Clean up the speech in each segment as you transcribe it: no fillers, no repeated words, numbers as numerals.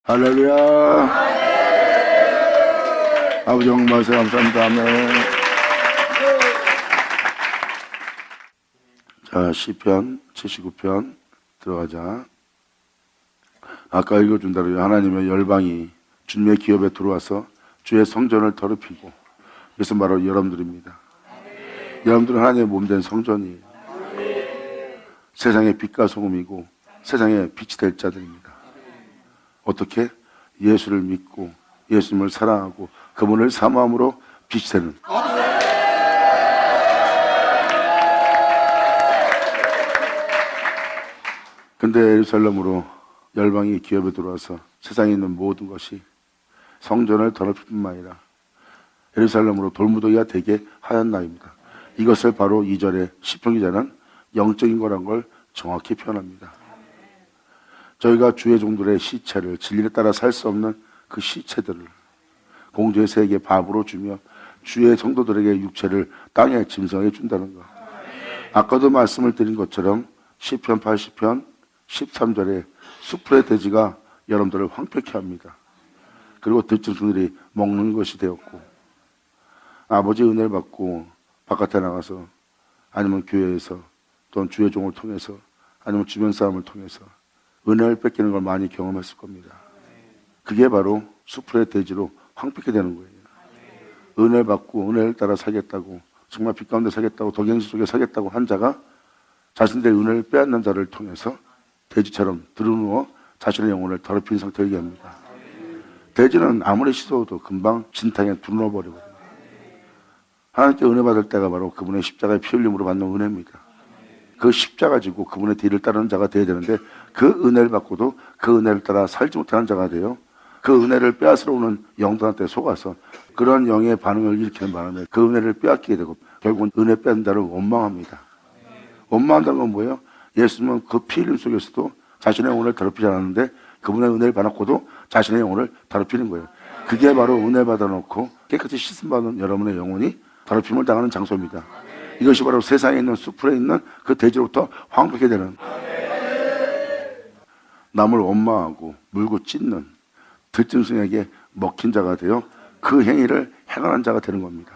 할렐루야. 아버지 정말 감사합니다. 아멘. 자, 시편 79편 들어가자. 아까 읽어준 대로 하나님의 열방이 주님의 기업에 들어와서 주의 성전을 더럽히고, 이것은 바로 여러분들입니다. 여러분들은 하나님의 몸된 성전이에요. 세상의 빛과 소금이고 세상의 빛이 될 자들입니다. 어떻게? 예수를 믿고 예수님을 사랑하고 그분을 사모함으로 빛이 되는. 근데 예루살렘으로 열방이 기업에 들어와서 세상에 있는 모든 것이 성전을 더럽힐 뿐만 아니라 예루살렘으로 돌무더기가 되게 하였나이다. 이것을 바로 2절에 시편 기자는 영적인 거란 걸 정확히 표현합니다. 저희가 주의 종들의 시체를 진리에 따라 살 수 없는 그 시체들을 공주의 세계에 밥으로 주며 주의 성도들에게 육체를 땅에 짐승하게 준다는 것. 아까도 말씀을 드린 것처럼 시편 80편 13절에 수풀의 돼지가 여러분들을 황폐케 합니다. 그리고 들짐승들이 먹는 것이 되었고, 아버지의 은혜를 받고 바깥에 나가서 아니면 교회에서 또는 주의 종을 통해서 아니면 주변 사람을 통해서 은혜를 뺏기는 걸 많이 경험했을 겁니다. 그게 바로 수풀의 돼지로 황폐케 되는 거예요. 은혜를 받고 은혜를 따라 살겠다고, 정말 빛 가운데 살겠다고, 덕영시 속에 살겠다고 한 자가 자신들의 은혜를 빼앗는 자를 통해서 돼지처럼 드러누워 자신의 영혼을 더럽힌 상태를 얘기합니다. 돼지는 아무리 씻어도 금방 진탕에 드러눠버리거든요. 하나님께 은혜 받을 때가 바로 그분의 십자가의 피 흘림으로 받는 은혜입니다. 그 십자가 지고 그분의 뒤를 따르는 자가 되어야 되는데, 그 은혜를 받고도 그 은혜를 따라 살지 못하는 자가 돼요. 그 은혜를 빼앗으러 오는 영들한테 속아서 그런 영의 반응을 일으키는 바람에 그 은혜를 빼앗기게 되고 결국은 은혜 빼앗는 자를 원망합니다. 원망한다는 건 뭐예요? 예수님은 그 피 흘림 속에서도 자신의 영혼을 더럽히지 않았는데 그분의 은혜를 받았고도 자신의 영혼을 더럽히는 거예요. 그게 바로 은혜 받아놓고 깨끗이 씻음받은 여러분의 영혼이 더럽힘을 당하는 장소입니다. 이것이 바로 세상에 있는 수풀에 있는 그 돼지로부터 황폐케 되는, 남을 원망하고 물고 찢는 들짐승에게 먹힌 자가 되어 그 행위를 행하는 자가 되는 겁니다.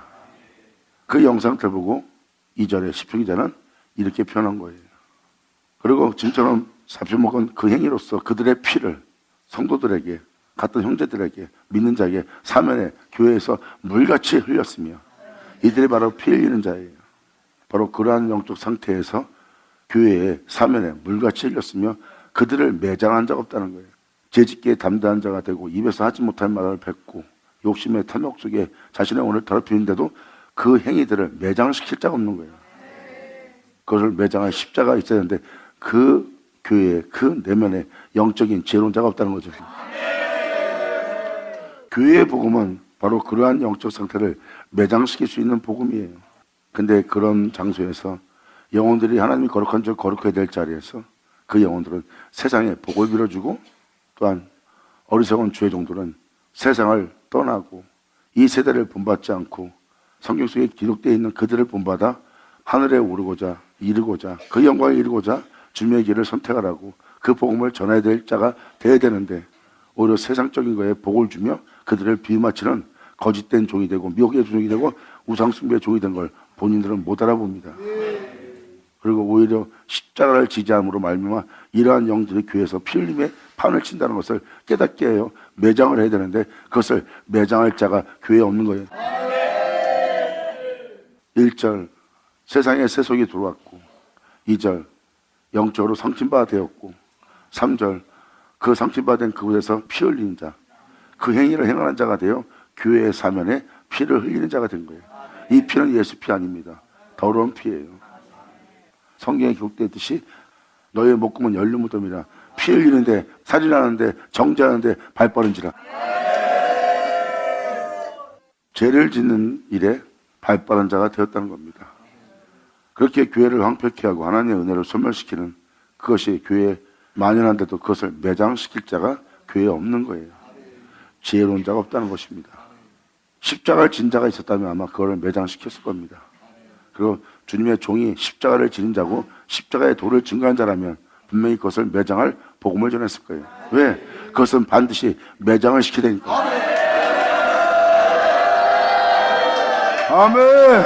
그 영상을 보고 2절에 시편 기자는 이렇게 표현한 거예요. 그리고 지금처럼 잡혀먹은 그 행위로서 그들의 피를 성도들에게, 같은 형제들에게, 믿는 자에게 사면에 교회에서 물같이 흘렸으며, 이들이 바로 피 흘리는 자예요. 바로 그러한 영적 상태에서 교회에 사면에 물같이 흘렸으며 그들을 매장한 자가 없다는 거예요. 죄짓기에 담대한 자가 되고 입에서 하지 못할 말을 뱉고 욕심의 탐욕 속에 자신의 영혼을 더럽히는데도 그 행위들을 매장시킬 자가 없는 거예요. 그것을 매장할 십자가 있어야 되는데 그 교회에, 그 내면에 영적인 지혜로운 자가 없다는 거죠. 교회의 복음은 바로 그러한 영적 상태를 매장시킬 수 있는 복음이에요. 근데 그런 장소에서 영혼들이 하나님이 거룩한 줄 거룩해야 될 자리에서 그 영혼들은 세상에 복을 빌어주고, 또한 어리석은 주의 종들은 세상을 떠나고 이 세대를 본받지 않고 성경 속에 기록되어 있는 그들을 본받아 하늘에 오르고자 이르고자 그 영광에 이르고자 주님의 길을 선택하라고 그 복음을 전해야 될 자가 되어야 되는데, 오히려 세상적인 거에 복을 주며 그들을 비맞추는 거짓된 종이 되고 미혹의 종이 되고 우상숭배의 종이 된 걸 본인들은 못 알아봅니다. 그리고 오히려 십자가를 지지함으로 말미암아 이러한 영들이 교회에서 피 흘림에 판을 친다는 것을 깨닫게 해요. 매장을 해야 되는데 그것을 매장할 자가 교회에 없는 거예요. 1절 세상에 세속이 들어왔고, 2절 영적으로 상침바 되었고, 3절 그 상침바된 그곳에서 피 흘리는 자, 그 행위를 행하는 자가 되어 교회의 사면에 피를 흘리는 자가 된 거예요. 이 피는 예수 피 아닙니다. 더러운 피예요. 성경에 기록되었듯이 너의 목구멍은 연료 무덤이라, 피 흘리는데 살인하는데 정죄하는데 발빠른지라. 죄를 짓는 일에 발빠른 자가 되었다는 겁니다. 그렇게 교회를 황폐케 하고 하나님의 은혜를 소멸시키는, 그것이 교회에 만연한데도 그것을 매장시킬 자가 교회에 없는 거예요. 지혜로운 자가 없다는 것입니다. 십자가를 진 자가 있었다면 아마 그거를 매장시켰을 겁니다. 그리고 주님의 종이 십자가를 지닌 자고 십자가의 도를 증거한 자라면 분명히 그것을 매장할 복음을 전했을 거예요. 왜? 그것은 반드시 매장을 시켜야 되니까. 아멘.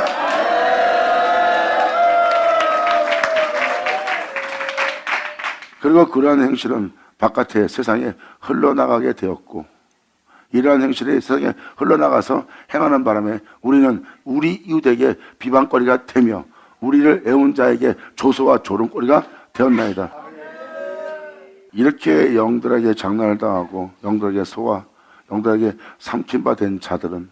그리고 그러한 행실은 바깥에 세상에 흘러나가게 되었고, 이러한 행실이 세상에 흘러나가서 행하는 바람에 우리는 우리 이웃에게 비방거리가 되며 우리를 애운 자에게 조소와 조롱거리가 되었나이다. 이렇게 영들에게 장난을 당하고 영들에게 소화, 영들에게 삼킨 바 된 자들은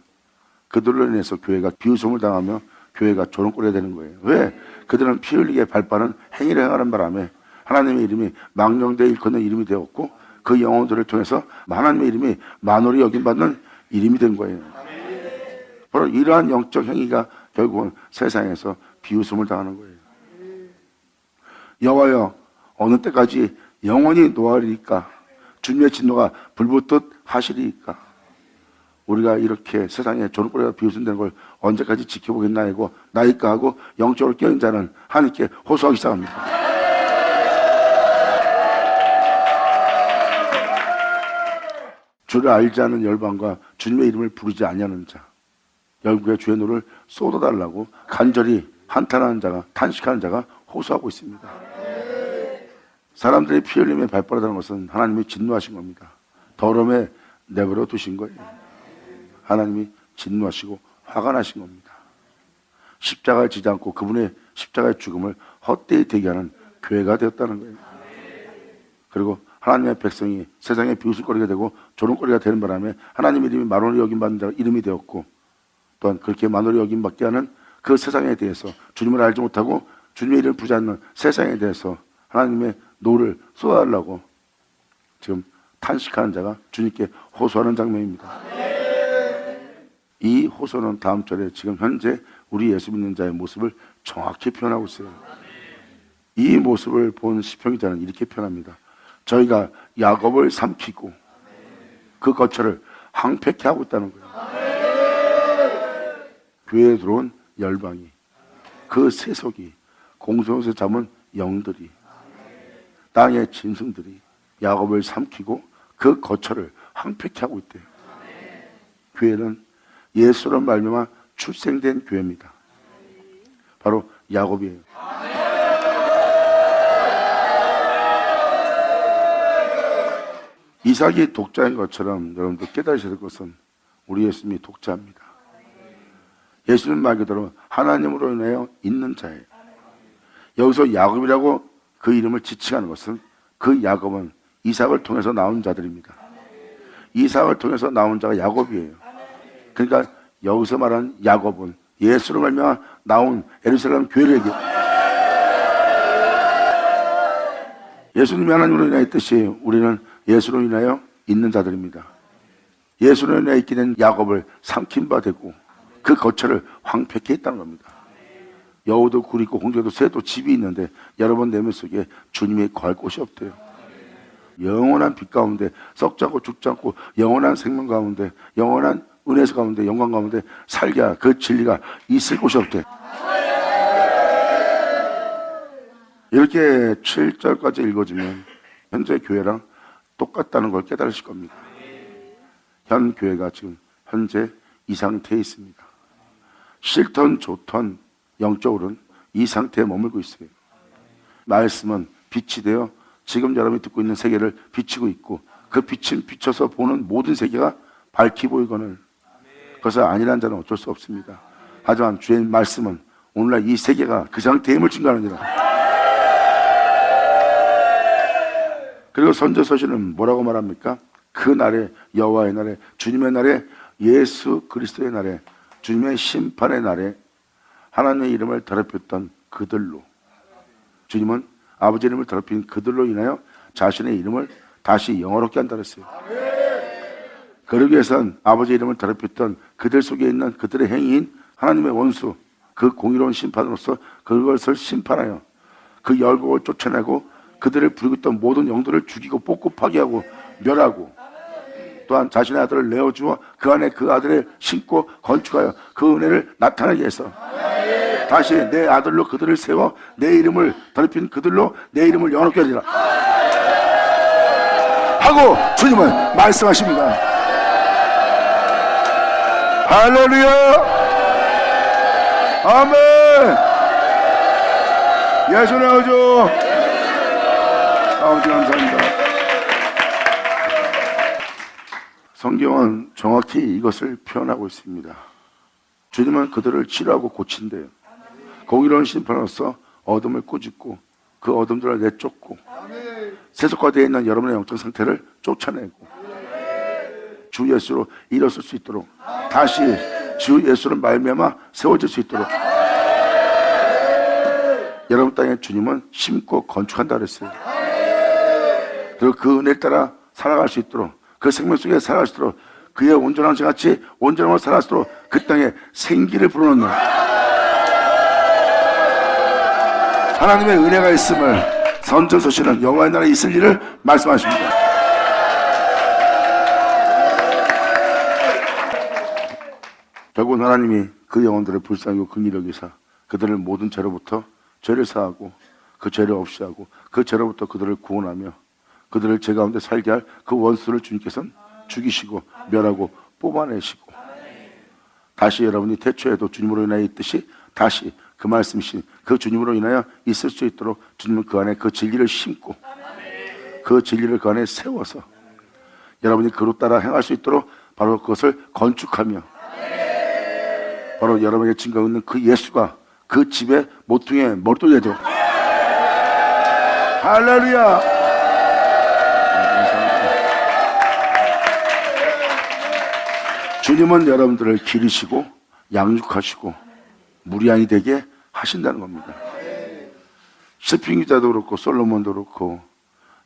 그들로 인해서 교회가 비웃음을 당하며 교회가 조롱거리가 되는 거예요. 왜? 그들은 피 흘리게 발빠른 행위를 행하는 바람에 하나님의 이름이 망령되어 일컫는 이름이 되었고, 그 영혼들을 통해서 하나님의 이름이 만홀히 여김받는 이름이 된 거예요. 바로 이러한 영적 행위가 결국은 세상에서 비웃음을 당하는 거예요. 여호와여, 어느 때까지 영원히 노하리이까? 주님의 진노가 불붙듯 하시리이까? 우리가 이렇게 세상에 조롱거리가 비웃음되는 걸 언제까지 지켜보겠나이고, 나이까 하고 영적으로 깨어있는 자는 하나님께 호소하기 시작합니다. 주를 알지 않은 열방과 주님의 이름을 부르지 아니하는 자, 열국의 주의 노를 쏟아달라고 간절히 한탄하는 자가, 탄식하는 자가 호소하고 있습니다. 사람들의 피 흘림에 발빠르다는 것은 하나님이 진노하신 겁니다. 더러움에 내버려 두신 거예요. 하나님이 진노하시고 화가 나신 겁니다. 십자가를 지지 않고 그분의 십자가의 죽음을 헛되이 대기하는 교회가 되었다는 거예요. 그리고 하나님의 백성이 세상에 비웃을거리가 되고 조롱거리가 되는 바람에 하나님의 이름이 만홀히 여김받는 자가 이름이 되었고, 또한 그렇게 만홀히 여김받게 하는 그 세상에 대해서 주님을 알지 못하고 주님의 이름을 부르지 않는 세상에 대해서 하나님의 노를 쏟아달라고 지금 탄식하는 자가 주님께 호소하는 장면입니다. 이 호소는 다음 절에 지금 현재 우리 예수 믿는 자의 모습을 정확히 표현하고 있어요. 이 모습을 본 시편기자는 이렇게 표현합니다. 저희가 야곱을 삼키고 그 거처를 황폐케 하고 있다는 거예요. 교회에 들어온 열방이, 그 세속이, 공성에서 잡은 영들이, 땅의 짐승들이 야곱을 삼키고 그 거처를 황폐케 하고 있대요. 교회는 예수로 말미암아 출생된 교회입니다. 바로 야곱이에요. 이삭이 독자인 것처럼 여러분도 깨달으셔야 될 것은 우리 예수님이 독자입니다. 예수님 말 그대로 하나님으로 인하여 있는 자예요. 여기서 야곱이라고 그 이름을 지칭하는 것은 그 야곱은 이삭을 통해서 나온 자들입니다. 이삭을 통해서 나온 자가 야곱이에요. 그러니까 여기서 말하는 야곱은 예수로 말미암아 나온 예루살렘 교회를 얘기해요. 예수님이 하나님으로 인하여 있듯이 우리는 예수로 인하여 있는 자들입니다. 예수로 인하여 있게 된 야곱을 삼킨 바 되고 그 거처를 황폐케 했다는 겁니다. 여우도 굴 있고 공중에도 새도 집이 있는데 여러분 내면 속에 주님이 거할 곳이 없대요. 영원한 빛 가운데 썩지 않고 죽지 않고 영원한 생명 가운데 영원한 은혜서 가운데 영광 가운데 살게 그 진리가 있을 곳이 없대. 이렇게 7절까지 읽어주면 현재 교회랑 똑같다는 걸 깨달으실 겁니다. 현 교회가 지금 현재 이 상태에 있습니다. 싫던 좋던 영적으로는 이 상태에 머물고 있어요. 말씀은 빛이 되어 지금 여러분이 듣고 있는 세계를 비치고 있고, 그 빛은 비춰서 보는 모든 세계가 밝히 보이거늘 그것을 아니라는 자는 어쩔 수 없습니다. 하지만 주의 말씀은 오늘날 이 세계가 그 상태에 있음을 증거하느니라. 그리고 선지서신은 뭐라고 말합니까? 그 날에, 여호와의 날에, 주님의 날에, 예수 그리스도의 날에, 주님의 심판의 날에 하나님의 이름을 더럽혔던 그들로, 주님은 아버지 이름을 더럽힌 그들로 인하여 자신의 이름을 다시 영어롭게 한다 그랬어요. 그러기 위해서는 아버지 이름을 더럽혔던 그들 속에 있는 그들의 행위인 하나님의 원수, 그 공의로운 심판으로서 그것을 심판하여 그 열국을 쫓아내고 그들을 부리고 있던 모든 영들을 죽이고 뽑고 파괴하고 멸하고, 또한 자신의 아들을 내어주어 그 안에 그 아들을 심고 건축하여 그 은혜를 나타내게 해서 다시 내 아들로 그들을 세워 내 이름을 더럽힌 그들로 내 이름을 영원롭게 하리라. 하고 주님은 말씀하십니다. 할렐루야. 아멘. 예수의 아버지, 아버지 감사합니다. 성경은 정확히 이것을 표현하고 있습니다. 주님은 그들을 치료하고 고친대요. 공의로운 심판으로서 어둠을 꾸짖고 그 어둠들을 내쫓고 세속화되어 있는 여러분의 영적 상태를 쫓아내고 주 예수로 일어설 수 있도록 다시 주 예수를 말미암아 세워질 수 있도록 여러분 땅에 주님은 심고 건축한다 그랬어요. 그리고 그 은혜를 따라 살아갈 수 있도록 그 생명 속에 살아갈 수 있도록 그의 온전한 같이 온전함을 살아갈 수 있도록 그 땅에 생기를 불어넣는 하나님의 은혜가 있음을 선전서신은 여호와의 나라에 있을 일을 말씀하십니다. 결국 하나님이 그 영혼들을 불쌍히 여기고 긍휼히 여기사 그들을 모든 죄로부터 죄를 사하고 그 죄를 없이 하고 그 죄로부터 그들을 구원하며 그들을 죄 가운데 살게 할 그 원수를 주님께서는 죽이시고 멸하고 뽑아내시고 다시 여러분이 태초에도 주님으로 인하여 있듯이 다시 그 말씀이신 그 주님으로 인하여 있을 수 있도록 주님은 그 안에 그 진리를 심고 그 진리를 그 안에 세워서 여러분이 그로 따라 행할 수 있도록 바로 그것을 건축하며 바로 여러분에게 증거 있는 그 예수가 그 집의 모퉁이에 몰두게 되도록 할렐루야. 주님은 여러분들을 기르시고 양육하시고 무리한이 되게 하신다는 겁니다. 시편 기자도 그렇고 솔로몬도 그렇고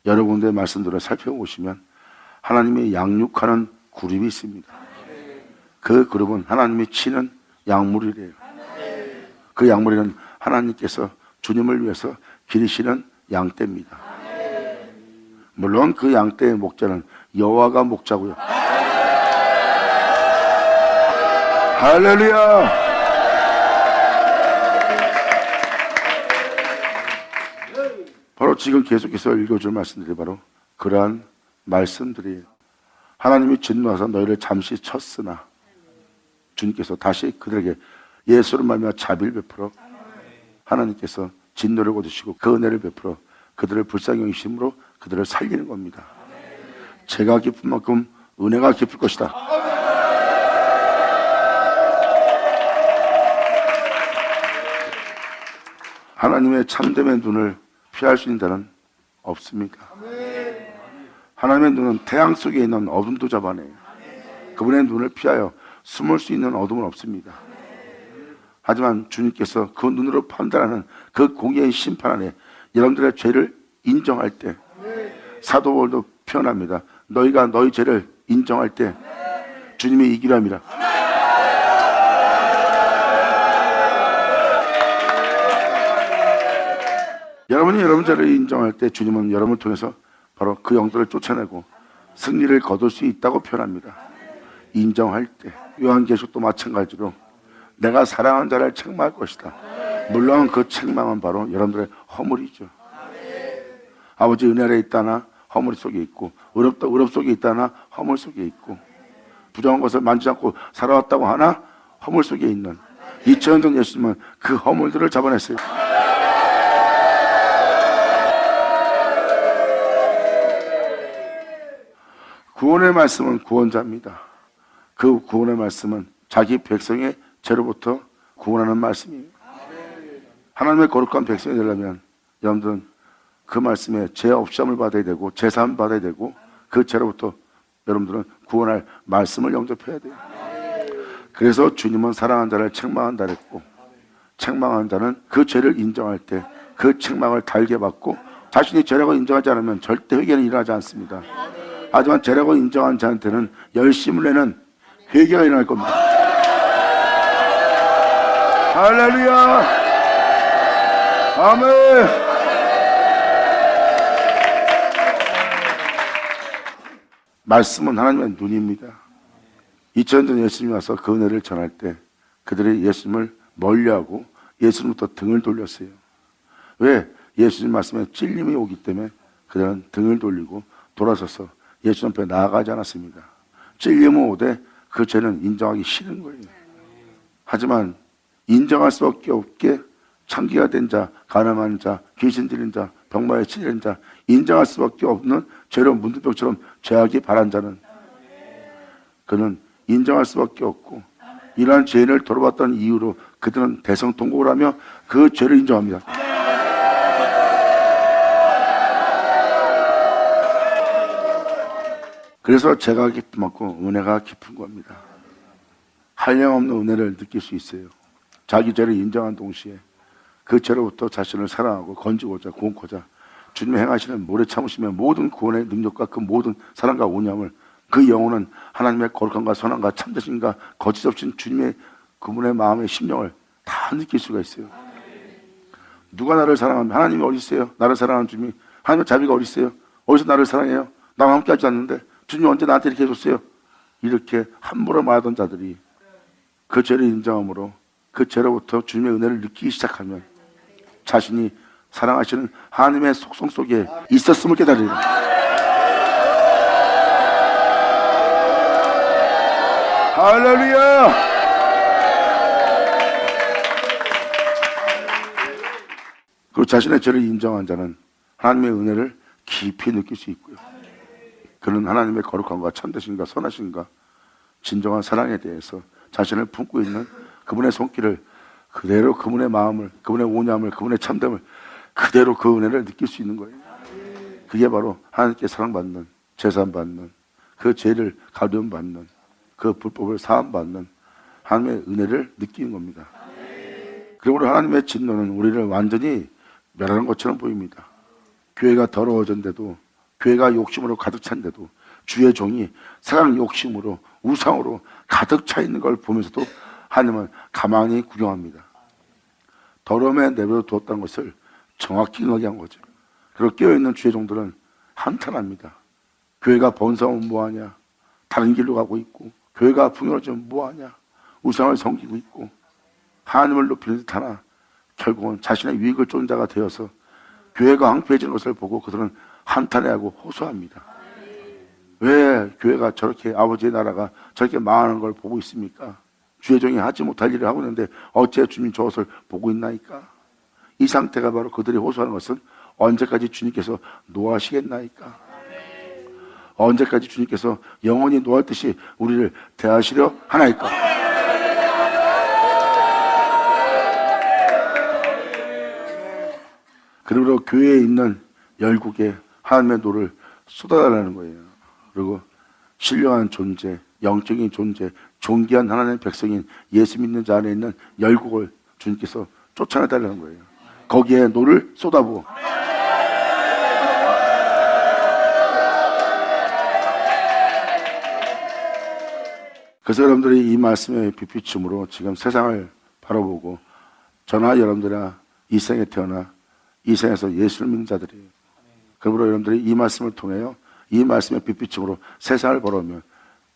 여러 군데의 말씀들을 살펴보시면 하나님이 양육하는 그룹이 있습니다. 그 그룹은 하나님이 치는 양무리래요. 그 양무리는 하나님께서 주님을 위해서 기르시는 양떼입니다. 물론 그 양떼의 목자는 여호와가 목자고요. 할렐루야. 바로 지금 계속해서 읽어줄 말씀들이 바로 그러한 말씀들이에요. 하나님이 진노하사 너희를 잠시 쳤으나 주님께서 다시 그들에게 예수를 말미암아 자비를 베풀어 하나님께서 진노를 거두시고 그 은혜를 베풀어 그들을 불쌍히 여기심으로 그들을 살리는 겁니다. 죄가 깊은 만큼 은혜가 깊을 것이다. 하나님의 참됨의 눈을 피할 수 있는 자는 없습니까? 하나님의 눈은 태양 속에 있는 어둠도 잡아내요. 그분의 눈을 피하여 숨을 수 있는 어둠은 없습니다. 하지만 주님께서 그 눈으로 판단하는 그 공의의 심판 안에 여러분들의 죄를 인정할 때 사도 바울도 표현합니다. 너희가 너희 죄를 인정할 때 주님이 이기려 합니다. 여러분이 여러분 죄를 인정할 때 주님은 여러분을 통해서 바로 그 영들을 쫓아내고 승리를 거둘 수 있다고 표현합니다. 인정할 때 요한계시록도 마찬가지로 내가 사랑하는 자를 책망할 것이다. 물론 그 책망은 바로 여러분들의 허물이죠. 아버지 은혜 아래 있다나 허물 속에 있고 의롭 속에 있다나 허물 속에 있고 부정한 것을 만지지 않고 살아왔다고 하나 허물 속에 있는 2000년 전 예수님은 그 허물들을 잡아냈어요. 구원의 말씀은 구원자입니다. 그 구원의 말씀은 자기 백성의 죄로부터 구원하는 말씀이에요. 하나님의 거룩한 백성이 되려면 여러분들은 그 말씀에 죄 없이함을 받아야 되고 제사함을 받아야 되고 그 죄로부터 여러분들은 구원할 말씀을 영접해야 돼요. 그래서 주님은 사랑하는 자를 책망한다 그랬고 책망하는 자는 그 죄를 인정할 때 그 책망을 달게 받고 자신이 죄라고 인정하지 않으면 절대 회개는 일어나지 않습니다. 하지만 죄라고 인정한 자한테는 열심을 내는 회개가 일어날 겁니다. 할렐루야. 아멘. 말씀은 하나님의 눈입니다. 2000년 전 예수님이 와서 그 은혜를 전할 때 그들이 예수님을 멀리하고 예수님부터 등을 돌렸어요. 왜? 예수님 말씀에 찔림이 오기 때문에 그들은 등을 돌리고 돌아서서 예수 앞에 나아가지 않았습니다. 찔리면 오되 그 죄는 인정하기 싫은 거예요. 하지만 인정할 수밖에 없게 창기가 된 자, 가늠한 자, 귀신 들린 자, 병마에 치린 자, 인정할 수밖에 없는 죄로 문둥병처럼 죄악이 바란 자는 그는 인정할 수밖에 없고 이러한 죄인을 돌아봤다는 이유로 그들은 대성통곡을 하며 그 죄를 인정합니다. 그래서 죄가 깊고 은혜가 깊은 겁니다. 한량없는 은혜를 느낄 수 있어요. 자기 죄를 인정한 동시에 그 죄로부터 자신을 사랑하고 건지고자 구원코자 주님이 행하시는 모래 참으시며 모든 구원의 능력과 그 모든 사랑과 온유함을 그 영혼은 하나님의 거룩함과 선함과 참되심과 거짓 없인 주님의 그분의 마음의 심령을 다 느낄 수가 있어요. 누가 나를 사랑하면 하나님이 어디 있어요? 나를 사랑하는 주님이 하나님의 자비가 어디 있어요? 어디서 나를 사랑해요? 나와 함께 하지 않는데 주님이 언제 나한테 이렇게 해줬어요? 이렇게 함부로 말하던 자들이 그 죄를 인정함으로 그 죄로부터 주님의 은혜를 느끼기 시작하면 자신이 사랑하시는 하나님의 속성 속에 있었음을 깨달으리라. 할렐루야! 그 자신의 죄를 인정한 자는 하나님의 은혜를 깊이 느낄 수 있고요. 그는 하나님의 거룩함과 참되심과 선하심과 진정한 사랑에 대해서 자신을 품고 있는 그분의 손길을 그대로 그분의 마음을, 그분의 온유함을, 그분의 참됨을 그대로 그 은혜를 느낄 수 있는 거예요. 그게 바로 하나님께 사랑받는, 제사받는, 그 죄를 가려움받는, 그 불법을 사함받는 하나님의 은혜를 느끼는 겁니다. 그러므로 하나님의 진노는 우리를 완전히 멸하는 것처럼 보입니다. 교회가 더러워졌는데도, 교회가 욕심으로 가득 찬데도 주의 종이 사랑 욕심으로 우상으로 가득 차 있는 걸 보면서도 하나님은 가만히 구경합니다. 더러움에 내버려 두었다는 것을 정확히 응하게 한 거죠. 그리고 깨어있는 주의 종들은 한탄합니다. 교회가 번성하면 뭐하냐? 다른 길로 가고 있고, 교회가 풍요로워지면 뭐하냐? 우상을 섬기고 있고 하나님을 높이는 듯 하나 결국은 자신의 유익을 쫓는 자가 되어서 교회가 황폐해지는 것을 보고 그들은 한탄해하고 호소합니다. 왜 교회가 저렇게, 아버지의 나라가 저렇게 망하는 걸 보고 있습니까? 주의 종이 하지 못할 일을 하고 있는데 어째 주님 저것을 보고 있나이까? 이 상태가 바로 그들이 호소하는 것은 언제까지 주님께서 노하시겠나이까? 언제까지 주님께서 영원히 노할 듯이 우리를 대하시려 하나이까? 그리고 교회에 있는 열국에 하나님의 노를 쏟아달라는 거예요. 그리고 신령한 존재, 영적인 존재, 존귀한 하나님의 백성인 예수 믿는 자 안에 있는 열국을 주님께서 쫓아내달라는 거예요. 거기에 노를 쏟아부어. 그래서 여러분들이 이 말씀의 빛비춤으로 지금 세상을 바라보고 저나 여러분들이나 이 생에 태어나 이 생에서 예수를 믿는 자들이에요. 그러므로 여러분들이 이 말씀을 통해요, 이 말씀의 빛비춤으로 세상을 바라보면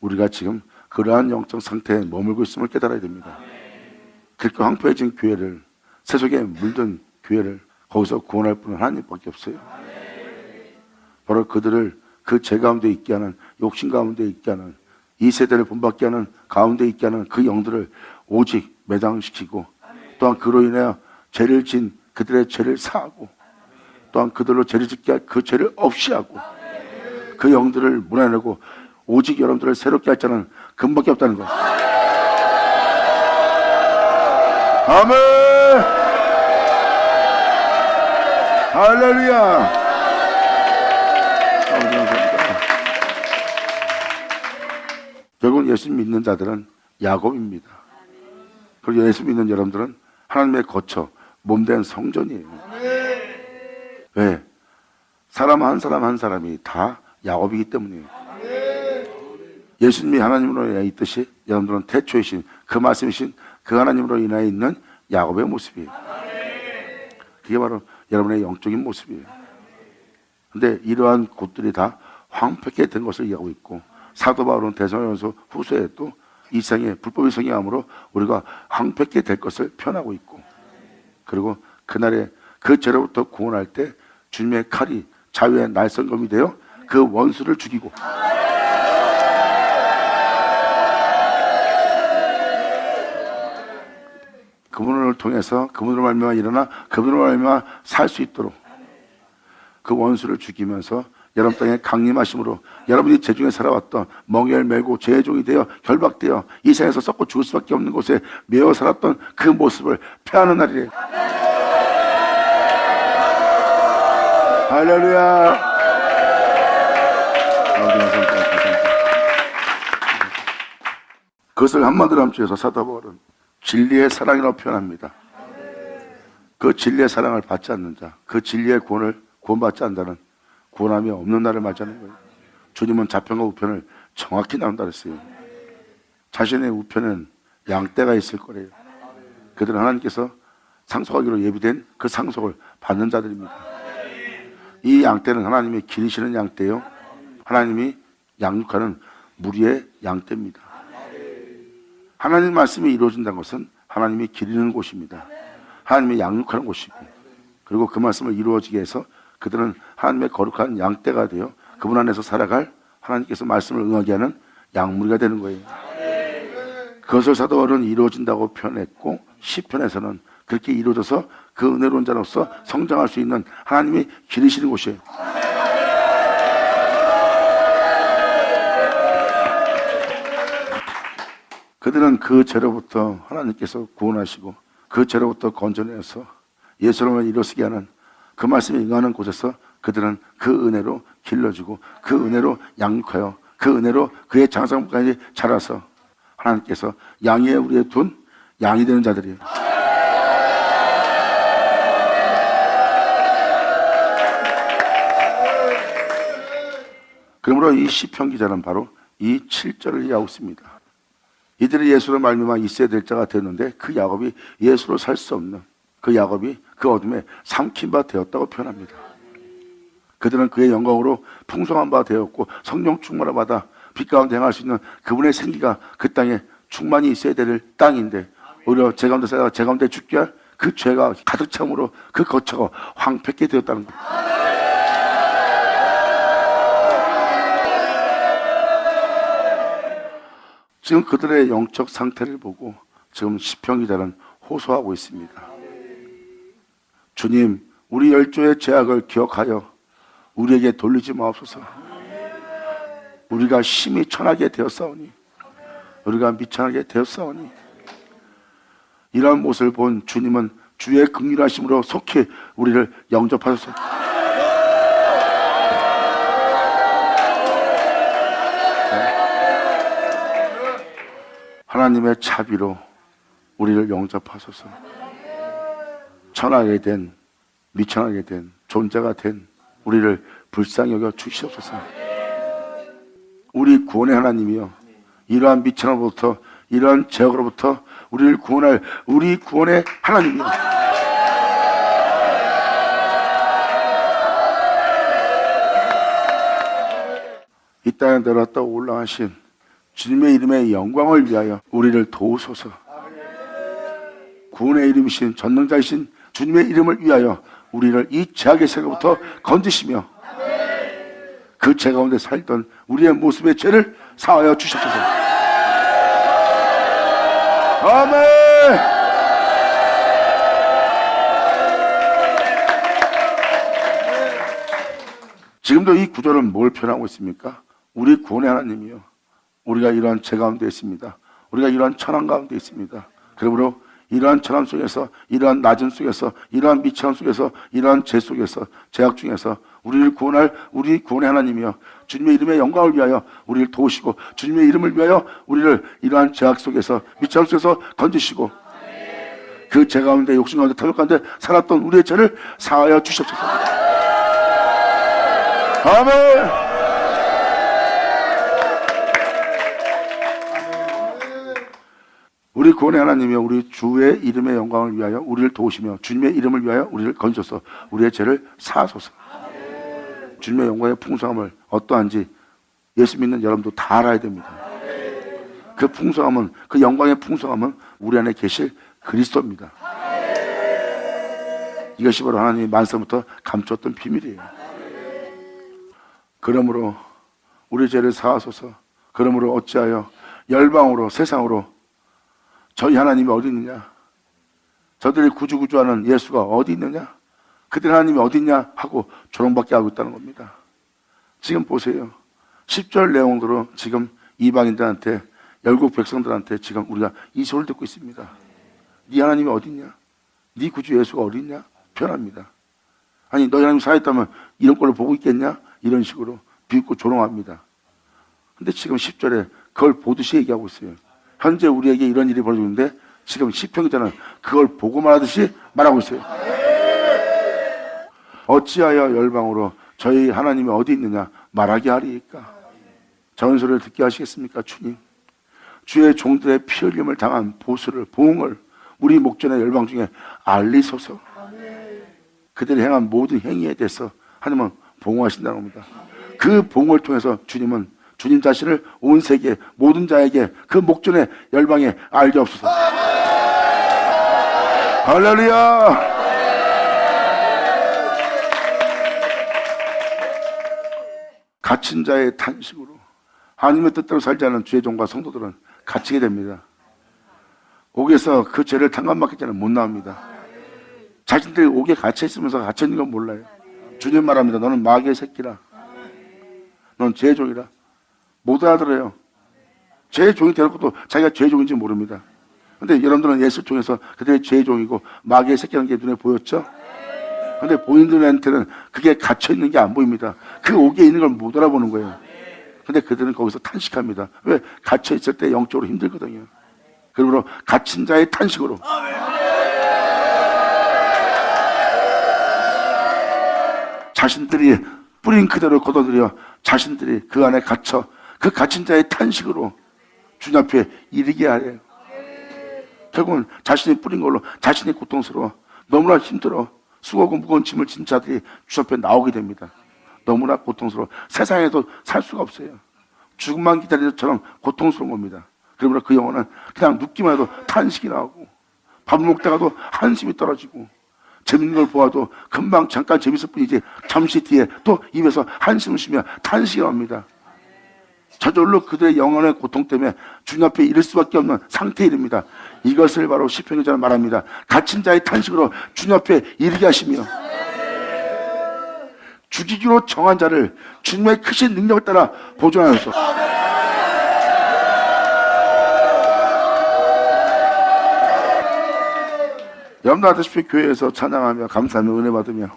우리가 지금 그러한 영적 상태에 머물고 있음을 깨달아야 됩니다. 그렇게 황폐해진 교회를, 세속에 물든 교회를 거기서 구원할 분은 하나님밖에 없어요. 바로 그들을 그 죄 가운데 있게 하는, 욕심 가운데 있게 하는, 이 세대를 본받게 하는 가운데 있게 하는 그 영들을 오직 매장시키고, 또한 그로 인하여 죄를 진 그들의 죄를 사하고, 또한 그들로 죄를 짓게 할 그 죄를 없이 하고, 그 영들을 몰아내고 오직 여러분들을 새롭게 할 자는 그분밖에 없다는 것. 아멘. 할렐루야. 결국 예수 믿는 자들은 야곱입니다. 그리고 예수 믿는 여러분들은 하나님의 거처, 몸된 성전이에요. 왜? 사람 한 사람 한 사람이 다 야곱이기 때문이에요. 예수님이 하나님으로 인하여 있듯이 여러분들은 태초이신 그 말씀이신 그 하나님으로 인하여 있는 야곱의 모습이에요. 그게 바로 여러분의 영적인 모습이에요. 근데 이러한 곳들이 다 황폐하게 된 것을 이해하고 있고, 사도 바울은 대성전서 후서에 또 이 세상에 불법이 성행함으로 우리가 황폐하게 될 것을 표현하고 있고, 그리고 그날에 그 죄로부터 구원할 때 주님의 칼이 자유의 날성검이 되어 그 원수를 죽이고 그분을 통해서 그분으로 말미암아 일어나 그분으로 말미암아 살 수 있도록 그 원수를 죽이면서 여러분 땅에 강림하심으로 여러분이 죄중에 살아왔던 멍에를 메고 죄의 종이 되어 결박되어 이 세상에서 썩고 죽을 수밖에 없는 곳에 매어 살았던 그 모습을 폐하는 날이래요. 할렐루야. 그것을 한마디로 함축해서 사도 바울은 진리의 사랑이라고 표현합니다. 그 진리의 사랑을 받지 않는 자, 그 진리의 구원받지 않는다는 구원함이 없는 날을 맞이하는 거예요. 주님은 좌편과 우편을 정확히 나눈다 그랬어요. 자신의 우편은 양떼가 있을 거래요. 그들은 하나님께서 상속하기로 예비된 그 상속을 받는 자들입니다. 이 양떼는 하나님이 기르시는 양떼요, 하나님이 양육하는 무리의 양떼입니다. 하나님 말씀이 이루어진다는 것은 하나님이 기르는 곳입니다. 하나님이 양육하는 곳이고, 그리고 그 말씀을 이루어지게 해서 그들은 하나님의 거룩한 양떼가 되어 그분 안에서 살아갈 하나님께서 말씀을 응하게 하는 양무리가 되는 거예요. 그것을 사도 바울은 이루어진다고 표현했고, 시편에서는 그렇게 이루어져서 그 은혜로운 자로서 성장할 수 있는 하나님이 기르시는 곳이에요. 그들은 그 죄로부터 하나님께서 구원하시고 그 죄로부터 건져내서 예수님을 일어서게 하는 그 말씀에 응하는 곳에서 그들은 그 은혜로 길러주고 그 은혜로 양육하여 그 은혜로 그의 장성까지 자라서 하나님께서 양의 우리에 둔 양이 되는 자들이에요. 그러므로 이 시편 기자는 바로 이 7절을 이해하고 있습니다. 이들이 예수로 말미암아 있어야 될 자가 되었는데 그 야곱이 예수로 살 수 없는 그 야곱이 그 어둠에 삼킨 바 되었다고 표현합니다. 그들은 그의 영광으로 풍성한 바 되었고 성령 충만을 받아 빛 가운데 행할 수 있는 그분의 생기가 그 땅에 충만히 있어야 될 땅인데 오히려 제 가운데 살다가 제 가운데 죽게 할 그 죄가 가득 참으로 그 거처가 황폐케 되었다는 거예요. 지금 그들의 영적 상태를 보고 지금 시편 기자는 호소하고 있습니다. 주님, 우리 열조의 죄악을 기억하여 우리에게 돌리지 마옵소서. 우리가 심히 천하게 되었사오니, 우리가 미천하게 되었사오니, 이러한 모습을 본 주님은 주의 긍휼하심으로 속히 우리를 영접하소서. 하나님의 자비로 우리를 영접하소서. 천하게 된, 미천하게 된 존재가 된 우리를 불쌍히 여겨 주시옵소서. 우리 구원의 하나님이여, 이러한 미천함으로부터 이러한 죄악으로부터 우리를 구원할 우리 구원의 하나님이여, 이 땅에 내려왔다 올라가신 주님의 이름의 영광을 위하여 우리를 도우소서. 구원의 이름이신 전능자이신 주님의 이름을 위하여 우리를 이 죄악의 세계로부터 건지시며 그 죄 가운데 살던 우리의 모습의 죄를 사하여 주시옵소서. 아멘. 지금도 이 구절은 뭘 표현하고 있습니까? 우리 구원의 하나님이요, 우리가 이러한 죄 가운데 있습니다. 우리가 이러한 천한 가운데 있습니다. 그러므로 이러한 천한 속에서, 이러한 낮은 속에서, 이러한 미천한 속에서, 이러한 죄 속에서, 죄악 중에서 우리를 구원할 우리 구원의 하나님이여, 주님의 이름의 영광을 위하여 우리를 도우시고 주님의 이름을 위하여 우리를 이러한 죄악 속에서, 미천한 속에서 건지시고 그 죄 가운데, 욕심 가운데, 탐욕 가운데 살았던 우리의 죄를 사하여 주시옵소서. 아멘. 우리 구원의 하나님이여, 우리 주의 이름의 영광을 위하여 우리를 도우시며 주님의 이름을 위하여 우리를 건져서 우리의 죄를 사하소서. 주님의 영광의 풍성함을 어떠한지 예수 믿는 여러분도 다 알아야 됩니다. 그 풍성함은, 그 영광의 풍성함은 우리 안에 계실 그리스도입니다. 이것이 바로 하나님이 만세부터 감추었던 비밀이에요. 그러므로 우리 죄를 사하소서. 그러므로 어찌하여 열방으로 세상으로 저희 하나님이 어디 있느냐, 저들이 구주구주하는 예수가 어디 있느냐, 그들 하나님이 어디 있냐 하고 조롱받게 하고 있다는 겁니다. 지금 보세요. 10절 내용으로 지금 이방인들한테, 열국 백성들한테 지금 우리가 이 소리를 듣고 있습니다. 네 하나님이 어디 있냐, 네 구주 예수가 어디 있냐 표현합니다. 아니 너희 하나님 살아있다면 이런 꼴을 보고 있겠냐, 이런 식으로 비웃고 조롱합니다. 근데 지금 10절에 그걸 보듯이 얘기하고 있어요. 현재 우리에게 이런 일이 벌어지고 있는데 지금 시편 기자는 그걸 보고 말하듯이 말하고 있어요. 어찌하여 열방으로 저희 하나님이 어디 있느냐 말하게 하리이까. 저런 소리를 듣게 하시겠습니까 주님? 주의 종들의 피 흘림을 당한 보수를, 보응을 우리 목전의 열방 중에 알리소서. 그들이 행한 모든 행위에 대해서 하나님은 보응하신다는 겁니다. 그 보응을 통해서 주님은 주님 자신을 온 세계 모든 자에게 그 목전의 열방에 알게 없소서. 할렐루야. 갇힌 자의 탄식으로 하나님의 뜻대로 살지 않은 주의 종과 성도들은 갇히게 됩니다. 옥에서 그 죄를 탕감받기 전에 못 나옵니다. 자신들이 옥에 갇혀 있으면서 갇혀 있는 건 몰라요. 주님 말합니다. 너는 마귀의 새끼라. 너는 죄의 종이라. 못 알아들어요. 죄의 종이 되놓고도 자기가 죄의 종인지 모릅니다. 근데 여러분들은 예수 통해서 그들의 죄의 종이고 마귀의 새끼라는 게 눈에 보였죠? 근데 본인들한테는 그게 갇혀있는 게 안 보입니다. 그 옥에 있는 걸 못 알아보는 거예요. 근데 그들은 거기서 탄식합니다. 왜? 갇혀있을 때 영적으로 힘들거든요. 그러므로 갇힌 자의 탄식으로 자신들이 뿌린 그대로 걷어들여 자신들이 그 안에 갇혀 그 갇힌 자의 탄식으로 주님 앞에 이르게 하래요. 결국은 자신이 뿌린 걸로 자신이 고통스러워 너무나 힘들어 수고하고 무거운 짐을 진 자들이 주 앞에 나오게 됩니다. 너무나 고통스러워 세상에도 살 수가 없어요. 죽음만 기다리는 것처럼 고통스러운 겁니다. 그러므로 그 영혼은 그냥 눕기만 해도 탄식이 나오고 밥을 먹다가도 한숨이 떨어지고 재밌는 걸 보아도 금방 잠깐 재밌을 뿐이지 잠시 뒤에 또 입에서 한숨을 쉬며 탄식이 나옵니다. 저절로 그들의 영혼의 고통 때문에 주님 앞에 이를 수밖에 없는 상태에 이릅니다. 이것을 바로 시편 기자는 말합니다. 갇힌 자의 탄식으로 주님 앞에 이르게 하시며 죽이기로 정한 자를 주님의 크신 능력을 따라 보존하소서. 여러분도 아시다시피 교회에서 찬양하며 감사하며 은혜 받으며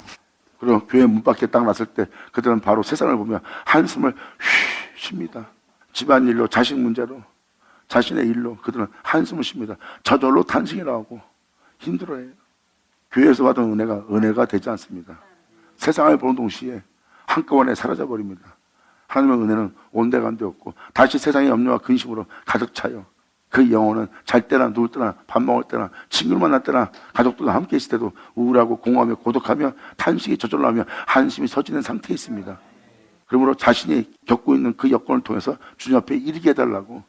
그리고 교회 문 밖에 딱 났을 때 그들은 바로 세상을 보며 한숨을 쉽니다. 집안일로, 자식 문제로, 자신의 일로 그들은 한숨을 쉽니다. 저절로 탄식이 나오고 힘들어해요. 교회에서 받은 은혜가 되지 않습니다. 세상을 보는 동시에 한꺼번에 사라져버립니다. 하나님의 은혜는 온데간데 없고 다시 세상의 염려와 근심으로 가득 차요. 그 영혼은 잘 때나 누울 때나 밥 먹을 때나 친구를 만날 때나 가족들과 함께 있을 때도 우울하고 공허하며 고독하며 탄식이 저절로 하며 한심이 서지는 상태에 있습니다. 그러므로 자신이 겪고 있는 그 여건을 통해서 주님 앞에 이르게 해달라고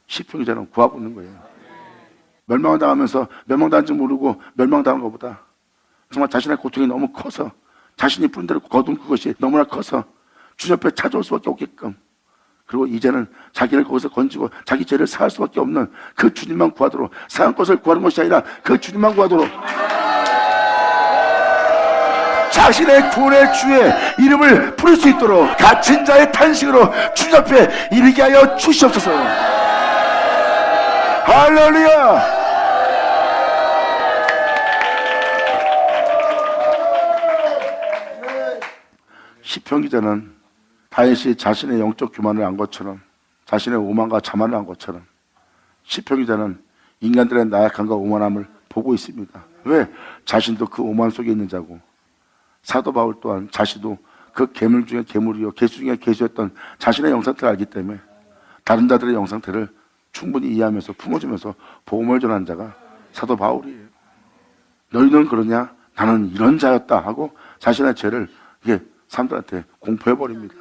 시편 기자는 구하고 있는 거예요. 멸망을 당하면서 멸망당한 줄 모르고 멸망당한 것보다 정말 자신의 고통이 너무 커서 자신이 뿌린 대로 거둔 그것이 너무나 커서 주님 앞에 찾아올 수밖에 없게끔 그리고 이제는 자기를 거기서 건지고 자기 죄를 사할 수밖에 없는 그 주님만 구하도록 세상 것을 구하는 것이 아니라 그 주님만 구하도록 자신의 구원의 주의 이름을 부를 수 있도록 갇힌 자의 탄식으로 주님 앞에 이르게 하여 주시옵소서. 할렐루야. 시편 기자는 다윗이 자신의 영적 교만을 안 것처럼 자신의 오만과 자만을 한 것처럼 시편 기자는 인간들의 나약함과 오만함을 보고 있습니다. 왜? 자신도 그 오만 속에 있는 자고 사도 바울 또한 자신도 그 괴물 중에 괴물이요 개수 중에 개수였던 자신의 영상태를 알기 때문에 다른 자들의 영상태를 충분히 이해하면서 품어주면서 복음을 전한 자가 사도 바울이에요. 너희는 그러냐? 나는 이런 자였다 하고 자신의 죄를 이게 사람들한테 공포해버립니다.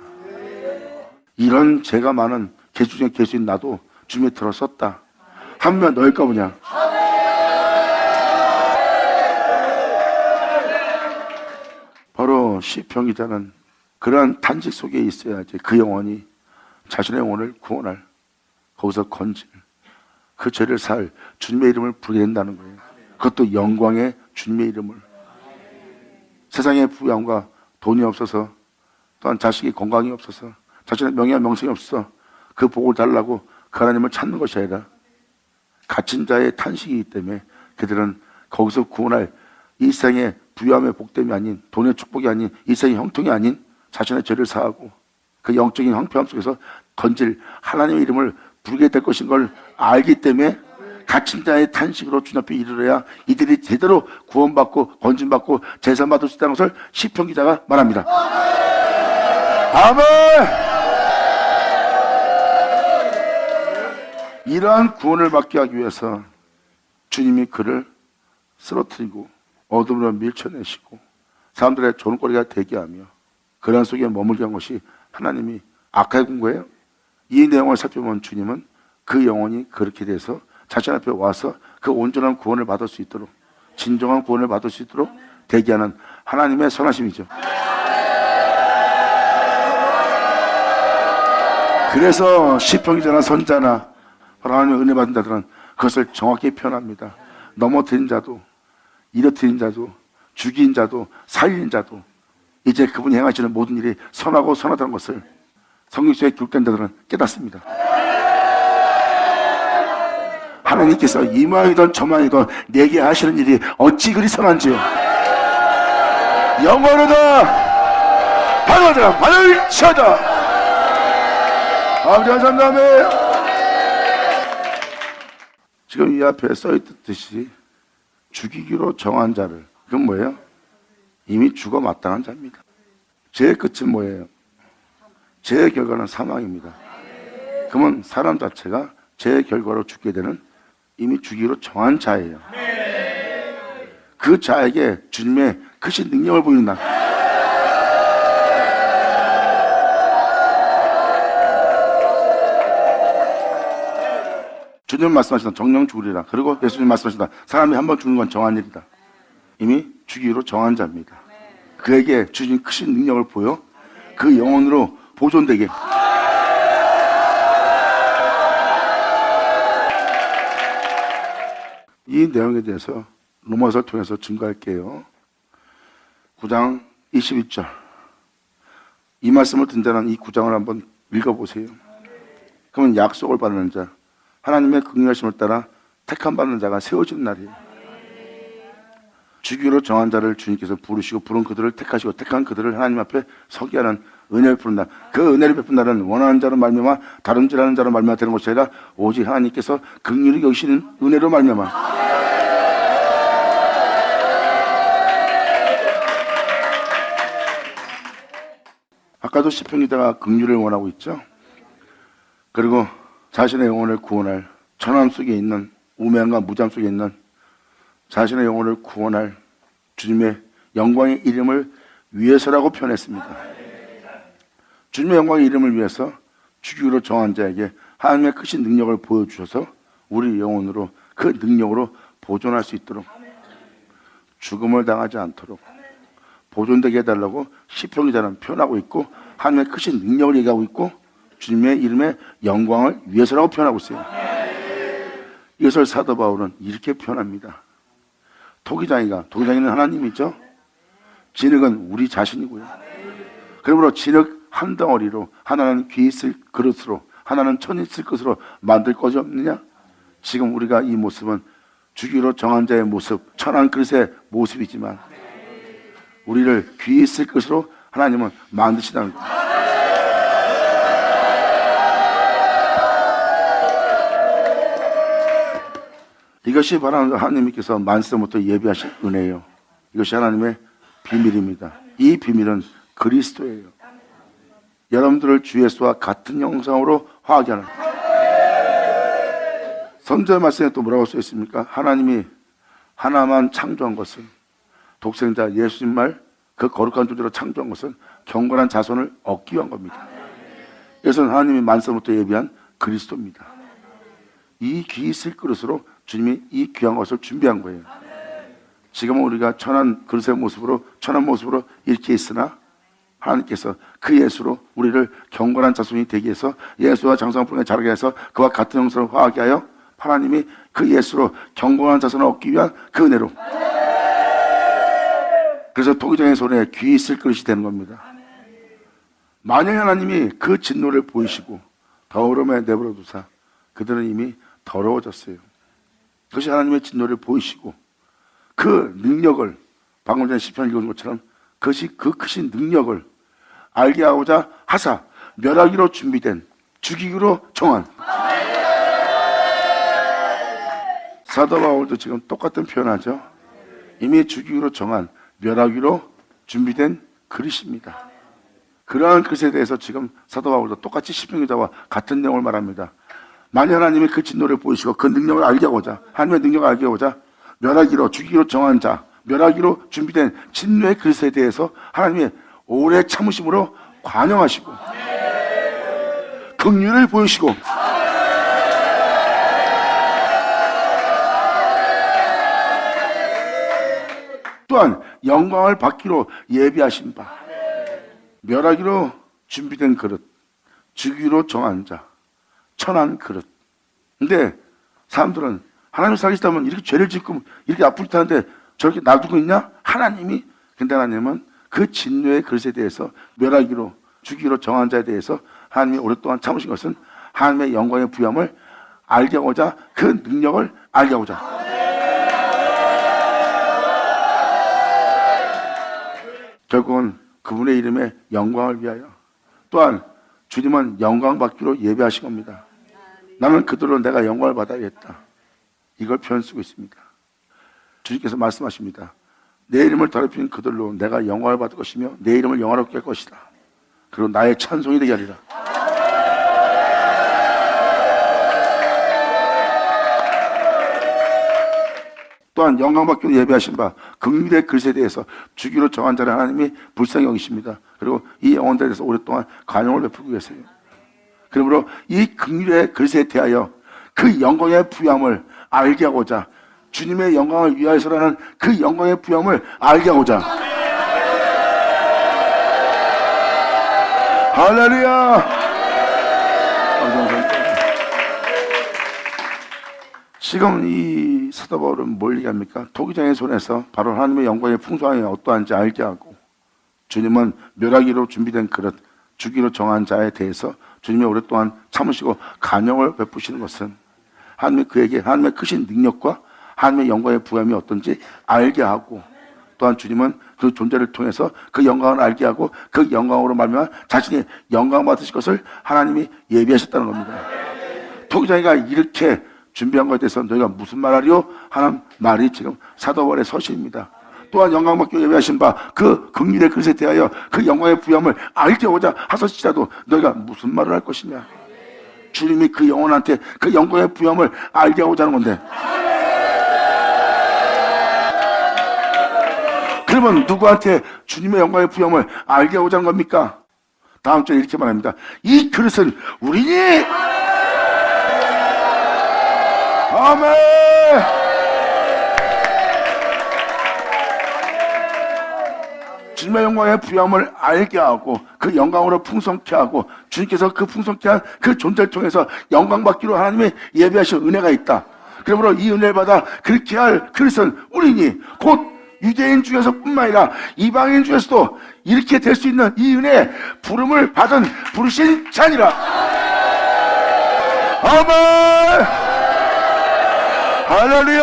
이런 죄가 많은 개수 중에 개수인 나도 주님의 들었었다 하면 너일까 보냐? 바로 시편 기자는 그러한 탄식 속에 있어야지 그 영혼이 자신의 영혼을 구원할, 거기서 건질, 그 죄를 살 주님의 이름을 부르게 된다는 거예요. 그것도 영광의 주님의 이름을. 세상의 부양과 돈이 없어서, 또한 자식이 건강이 없어서, 자신의 명예와 명성이 없어서 그 복을 달라고 그 하나님을 찾는 것이 아니라 갇힌 자의 탄식이기 때문에 그들은 거기서 구원할 이 세상의 부유함의 복됨이 아닌, 돈의 축복이 아닌, 이 세상의 형통이 아닌 자신의 죄를 사하고 그 영적인 황폐함 속에서 건질 하나님의 이름을 부르게 될 것인 걸 알기 때문에 갇힌 자의 탄식으로 주님 앞에 이르러야 이들이 제대로 구원받고 건진받고 제사받을 수 있다는 것을 시편 기자가 말합니다. 아멘. 이러한 구원을 받게 하기 위해서 주님이 그를 쓰러뜨리고 어둠으로 밀쳐내시고 사람들의 조롱거리가 되게 하며 그런 속에 머물게 한 것이 하나님이 악하게 군 거예요. 이 내용을 살펴보면 주님은 그 영혼이 그렇게 돼서 자신 앞에 와서 그 온전한 구원을 받을 수 있도록, 진정한 구원을 받을 수 있도록 대기하는 하나님의 선하심이죠. 그래서 시편 기자나 선자나 하나님의 은혜 받은 자들은 그것을 정확히 표현합니다. 넘어뜨린 자도, 일어뜨린 자도, 죽인 자도, 살린 자도 이제 그분이 행하시는 모든 일이 선하고 선하다는 것을 성경 속에 기록된 자들은 깨닫습니다. 하나님께서 이방이든 저방이든 내게 하시는 일이 어찌 그리 선한지요. 영원하다, 받아라, 받을지어다. 아버지 감사합니다. 지금 이 앞에 써있듯이 죽이기로 정한 자를, 그건 뭐예요? 이미 죽어 마땅한 자입니다. 죄의 끝은 뭐예요? 죄의 결과는 사망입니다. 그러면 사람 자체가 죄의 결과로 죽게 되는 이미 죽이기로 정한 자예요. 그 자에게 주님의 크신 능력을 보인다. 주님 말씀하시다 정령 죽으리라. 그리고 예수님 말씀하시다 사람이 한 번 죽는 건 정한 일이다. 이미 죽이기로 정한 자입니다. 그에게 주님 크신 능력을 보여 그 영혼으로 보존되게. 이 내용에 대해서 로마서를 통해서 증거할게요. 9장 21절. 이 말씀을 듣는 자는 이 9장을 한번 읽어보세요. 그러면 약속을 받는 자, 하나님의 긍휼하심을 따라 택함 받는 자가 세워지는 날이에요. 주기로 정한 자를 주님께서 부르시고 부른 그들을 택하시고 택한 그들을 하나님 앞에 서게 하는 은혜를 베푼다. 그 은혜를 베푼 날은 원하는 자로 말미암아 다름질하는 자로 말미암아 되는 것이 아니라 오직 하나님께서 긍휼히 여기시는 은혜로 말미암아. 아까도 시편 기자가 긍휼을 원하고 있죠. 그리고 자신의 영혼을 구원할, 천함 속에 있는, 우매함과 무잠 속에 있는 자신의 영혼을 구원할 주님의 영광의 이름을 위해서라고 표현했습니다. 주님의 영광의 이름을 위해서 죽이기로 정한 자에게 하나님의 크신 능력을 보여주셔서 우리 영혼으로 그 능력으로 보존할 수 있도록, 죽음을 당하지 않도록 보존되게 해달라고 시편 기자는 표현하고 있고 하나님의 크신 능력을 얘기하고 있고 주님의 이름의 영광을 위해서라고 표현하고 있어요. 이것을 사도 바울은 이렇게 표현합니다. 토기장이는 하나님이죠. 진흙은 우리 자신이고요. 그러므로 진흙 한 덩어리로 하나는 귀 있을 그릇으로 하나는 천 있을 것으로 만들 것이 없느냐? 지금 우리가 이 모습은 주기로 정한 자의 모습, 천한 그릇의 모습이지만 우리를 귀 있을 것으로 하나님은 만드시다는 거예요. 이것이 바로 하나님께서 만세부터 예비하신 은혜예요. 이것이 하나님의 비밀입니다. 이 비밀은 그리스도예요. 여러분들을 주 예수와 같은 형상으로 화하게 하는. 선지자 말씀에 또 뭐라고 써 있습니까? 하나님이 하나만 창조한 것은, 독생자 예수님말 그 거룩한 존재로 창조한 것은 경건한 자손을 얻기 위한 겁니다. 이것은 하나님이 만세부터 예비한 그리스도입니다. 이 귀 있을 그릇으로 주님이 이 귀한 것을 준비한 거예요. 지금은 우리가 천한 그릇의 모습으로, 천한 모습으로 이렇게 있으나 하나님께서 그 예수로 우리를 경건한 자손이 되게 해서 예수와 장성품에 자라게 해서 그와 같은 형상을 화하게 하여 하나님이 그 예수로 경건한 자손을 얻기 위한 그 은혜로, 그래서 토기장의 손에 귀 있을 그릇이 되는 겁니다. 만약 하나님이 그 진노를 보이시고 더러움에 내버려 두사 그들은 이미 더러워졌어요. 그것이 하나님의 진노를 보이시고 그 능력을, 방금 전에 시편 읽은 것처럼 그것이 그 크신 능력을 알게 하고자 하사 멸하기로 준비된, 죽이기로 정한. 사도 바울도 지금 똑같은 표현하죠. 이미 죽이기로 정한, 멸하기로 준비된 그릇입니다. 그러한 그릇에 대해서 지금 사도 바울도 똑같이 시편 기자와 같은 내용을 말합니다. 만약 하나님이 그 진노를 보이시고 그 능력을 알게 하고자, 하나님의 능력을 알게 하고자 멸하기로, 죽이기로 정한 자, 멸하기로 준비된 진노의 그릇에 대해서 하나님의 오래 참으심으로 관용하시고 긍휼을 보이시고 또한 영광을 받기로 예비하신 바, 멸하기로 준비된 그릇, 죽이기로 정한 자, 천한 그릇. 근데 사람들은 하나님 살리시다면 이렇게 죄를 짓고 이렇게 아플 텐데 저렇게 놔두고 있냐? 하나님이, 근데 하나님은 그 진노의 그릇에 대해서 멸하기로, 죽이기로 정한 자에 대해서 하나님이 오랫동안 참으신 것은 하나님의 영광의 부여함을 알게 하고자, 그 능력을 알게 하고자. 결국은 그분의 이름의 영광을 위하여, 또한 주님은 영광 받기로 예배하신 겁니다. 나는 그들로 내가 영광을 받아야겠다. 이걸 표현 쓰고 있습니다. 주님께서 말씀하십니다. 내 이름을 더럽히는 그들로 내가 영광을 받을 것이며 내 이름을 영화롭게 할 것이다. 그리고 나의 찬송이 되게 하리라. 또한 영광 받기로 예배하신 바 긍휼의 그릇에 대해서 주기로 정한 자를 하나님이 불쌍히 여기십니다. 그리고 이 영혼들에 대해서 오랫동안 관용을 베풀고 계세요. 그러므로 이 긍휼의 그릇에 대하여 그 영광의 부여함을 알게 하고자, 주님의 영광을 위하여서라는 그 영광의 부여함을 알게 하고자. 할렐루야. 지금 이 사도 바울은 뭘 얘기합니까? 토기장의 손에서 바로 하나님의 영광의 풍성함이 어떠한지 알게 하고, 주님은 멸하기로 준비된 그릇, 죽이로 정한 자에 대해서 주님이 오랫동안 참으시고 간용을 베푸시는 것은 하나님이 그에게 하나님의 크신 능력과 하나님의 영광의 부여함이 어떤지 알게 하고, 또한 주님은 그 존재를 통해서 그 영광을 알게 하고 그 영광으로 말미암아 자신이 영광 받으실 것을 하나님이 예비하셨다는 겁니다. 토기장이가 이렇게 준비한 것에 대해서 너희가 무슨 말하리요? 하는 말이 지금 사도 바울의 서신입니다. 또한 영광 받기로 예배하신 바 그 긍휼의 그릇에 대하여 그 영광의 부여함을 알게 하고자 하소서라도 너희가 무슨 말을 할 것이냐? 주님이 그 영혼한테 그 영광의 부여함을 알게 하고자 하는 건데, 그러면 누구한테 주님의 영광의 부여함을 알게 하고자 하는 겁니까? 다음 주에 이렇게 말합니다. 이 그릇은 우리니. 아멘. 주님의 영광의 부여함을 알게 하고 그 영광으로 풍성케 하고, 주님께서 그 풍성케 한 그 존재를 통해서 영광 받기로 하나님의 예배하신 은혜가 있다. 그러므로 이 은혜를 받아 그렇게 할 그릇은 우리니, 곧 유대인 중에서 뿐만 아니라 이방인 중에서도 이렇게 될 수 있는 이 은혜 부름을 받은 부르신 자니라. 아멘. 할렐루야.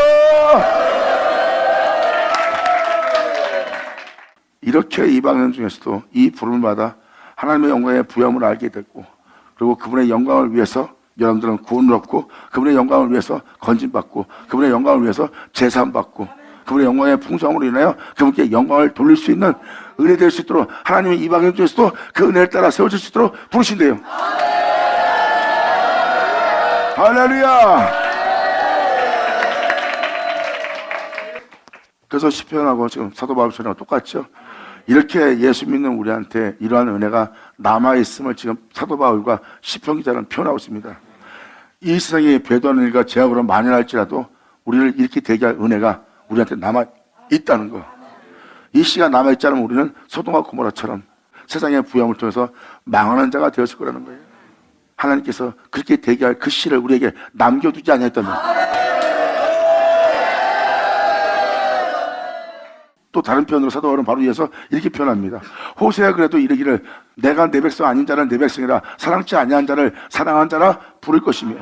이렇게 이방인 중에서도 이 부름을 받아 하나님의 영광의 부여함을 알게 됐고, 그리고 그분의 영광을 위해서 여러분들은 구원을 얻고, 그분의 영광을 위해서 건진받고, 그분의 영광을 위해서 제사받고, 그분의 영광의 풍성함으로 인하여 그분께 영광을 돌릴 수 있는 은혜 될 수 있도록 하나님의 이방인 중에서도 그 은혜를 따라 세워질 수 있도록 부르신대요. 할렐루야. 그래서 시편하고 지금 사도 바울처럼 똑같죠. 이렇게 예수 믿는 우리한테 이러한 은혜가 남아있음을 지금 사도 바울과 시편 기자는 표현하고 있습니다. 이 세상에 배도하는 일과 제약으로 만연할지라도 우리를 이렇게 되게 할 은혜가 우리한테 남아있다는 거. 이 씨가 남아있지 않으면 우리는 소돔과 고모라처럼 세상의 부여함을 통해서 망하는 자가 되었을 거라는 거예요. 하나님께서 그렇게 되게 할 그 씨를 우리에게 남겨두지 아니했다면, 또 다른 표현으로 사도 바울은 바로 이어서 이렇게 표현합니다. 호세가 그래도 이르기를 내가 내 백성 아닌 자를 내 백성이라 사랑치 아니한 자를 사랑한 자라 부를 것이며,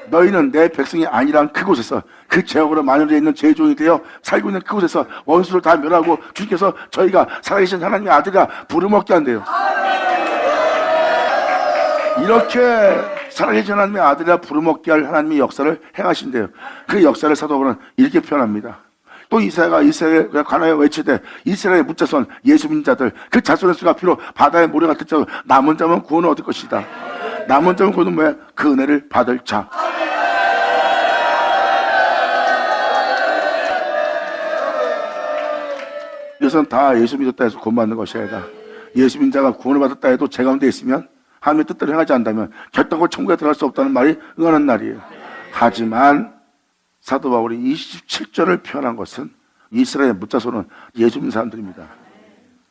너희는 내 백성이 아니란 그곳에서 그 제약으로 마늘에 있는 제종이 되어 살고 있는 그곳에서 원수를 다 멸하고 주님께서 저희가 살아계신 하나님의 아들이라 부름먹게 한대요. 이렇게 살아계신 하나님의 아들이라 부름먹게 할 하나님의 역사를 행하신대요. 그 역사를 사도 바울은 이렇게 표현합니다. 또 이사야가 이스라엘에 관하여 외치되 이스라엘의 묻자손 예수 믿는 자들 그 자손의 수가 비록 바다의 모래 같을 자도 남은 자만 구원을 얻을 것이다. 남은 자만 구원은 뭐야? 그 은혜를 받을 자. 이것은 다 예수 믿었다 해서 구원받는 것이 아니라, 예수 믿는 자가 구원을 받았다 해도 제 가운데 있으면 하나님의 뜻대로 행하지 않다면 결단코 천국에 들어갈 수 없다는 말이 응하는 날이에요. 하지만 사도 바울이 27절을 표현한 것은 이스라엘의 묻자손은 예수 믿는 사람들입니다.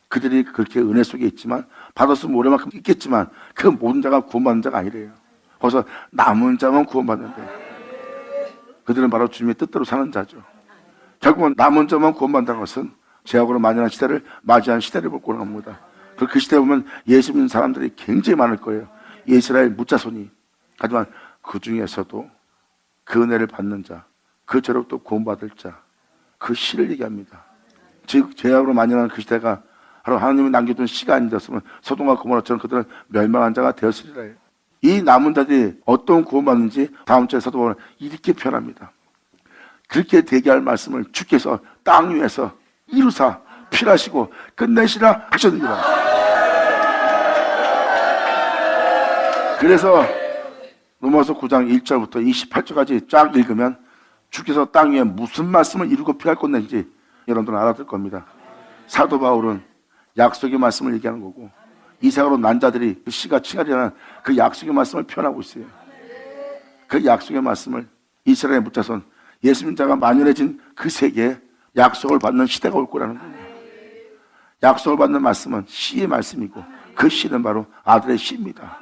그들이 그렇게 은혜 속에 있지만 받았으면 모래만큼 있겠지만 그 모든 자가 구원받는 자가 아니래요. 거기서 남은 자만 구원받는데, 그들은 바로 주님의 뜻대로 사는 자죠. 결국은 남은 자만 구원받는 것은 제약으로 만연한 시대를 맞이한 시대를 볼 거라고 합니다. 그 시대에 보면 예수 믿는 사람들이 굉장히 많을 거예요. 이스라엘 묻자손이. 하지만 그 중에서도 그 은혜를 받는 자, 그 죄로 또 구원받을 자, 그 씨를 얘기합니다. 즉 죄악으로 만연한 그 시대가 바로 하나님이 남겨둔 씨가 아니었으면 소돔과 고모라처럼 그들은 멸망한 자가 되었으리라 해요. 이 남은 자들이 어떤 구원받는지 다음 주에 사도 바울은 이렇게 표현합니다. 그렇게 되게 할 말씀을 주께서 땅 위에서 이루사 필하시고 끝내시라 하셨느니라. 그래서 로마서 9장 1절부터 28절까지 쫙 읽으면 주께서 땅 위에 무슨 말씀을 이루고 필할 건지 여러분들은 알아들 겁니다. 사도 바울은 약속의 말씀을 얘기하는 거고, 이삭으로 난 자들이 그 씨가 칭하리라는 그 약속의 말씀을 표현하고 있어요. 그 약속의 말씀을 이스라엘 묻자손 예수 믿는 자가 만연해진 그 세계에 약속을 받는 시대가 올 거라는 거예요. 약속을 받는 말씀은 씨의 말씀이고 그 씨는 바로 아들의 씨입니다.